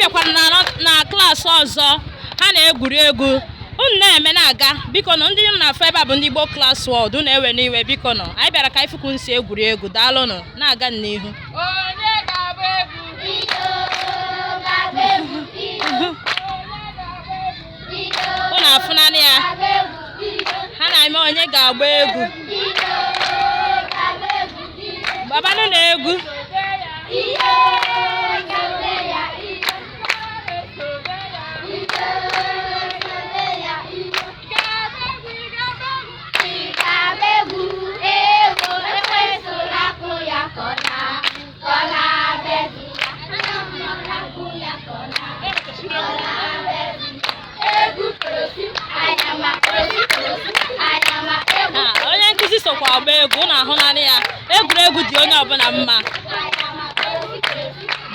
bịakwara na klaasị ọzọ ha na-egwuregwu unu na-eme na-aga biko nọ ndị m na-afọ ebe a bụ ndị Igbo Klass World na-ewe n'iwe biko nọ anyị bịara ka anyị fụkwu nsi egwuregwu daalụnụ na-aga n'ihu unu afụnanị ya ha na-eme onye ga-agba egwu babanụ na-egwu onye nkụzi sokwa agba egwu unu ahụnanị ya egwuregwu dị onye ọbụla mma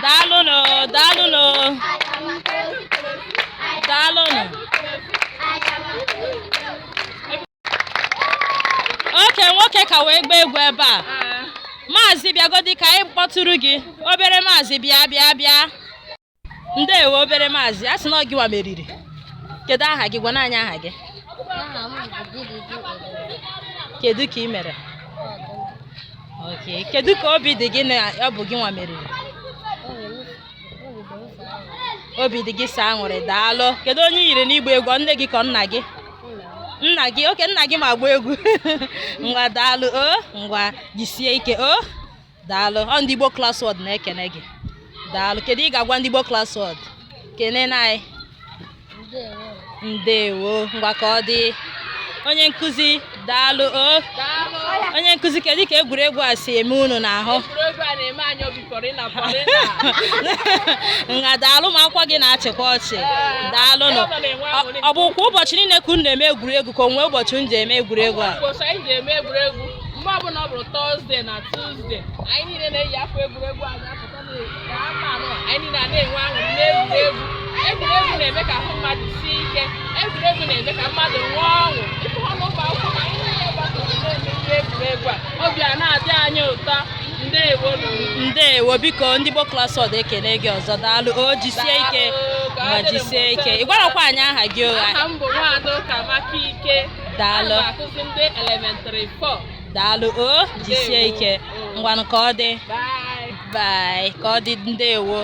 daalụnụ daalụnụ daalụnụ oke nwoke ka wee gbaa egwu ebe a maazị bịagodi ka anyị kpọtụrụ gị obere maazị bịa ndewo obere maazị a sị na gị nwa meriri kedu aha gị gwana anyị aha gị kedu ka ị mere oke kedu ka obi dị gị na ọ bụ gị nwa meriri obi dị gị saa aṅụrị daalụ kedu onye yiri n'igba egwu nne gị ka nna gị nna gị oke nna gị ma agba egwu ngwa daalụ o ngwa jisie ike o daalụ ọ ndị Igbo Klass World na-ekene gị daalụ kedu ị ga-agwa ndị Igbo Klass World kene na anyị ndewo ngwa ka ọ dị onye nkụzi daalụ o onye nkụzi kedu ka egwuregwu a si eme unu n'ahụ nga daalụ ma akwụkwọ gị na-achịkwa ọchị daalụ nọ ọ bụ kwa ụbọchị niile ka unu na-eme egwuregwu ka onwe ụbọchị unu ji eme egwuregwu a mgbe ọbụla ọ bụrụ Tọzdee na Tuzdee anyị niile na-eyi afọ egwuregwu anyị apụta anyị niile na-enwe aṅụrị n'egwuregwu egwuregwu na-eme ka ahụ mmadụ sie ike egwuregwu na-eme ka mmadụ nwee ọṅụ ịfụha n'ụlọ akwụkwọ anyị niile gbasoro na-eme egwuregwu a obi a na-adị anyị ụtọ ndewo biko ndị Igbo Klass World ekele gị ọzọ daalụ o jisie ike ma jisie ike ị gwarakwa anyị aha gị aha m bụ Nwaada Ụkamaka Ike daalụ akụzi ndị elementary 4 daalụ o jisie ike ngwanụ ka ọ dị bye ka ọ dị ndewo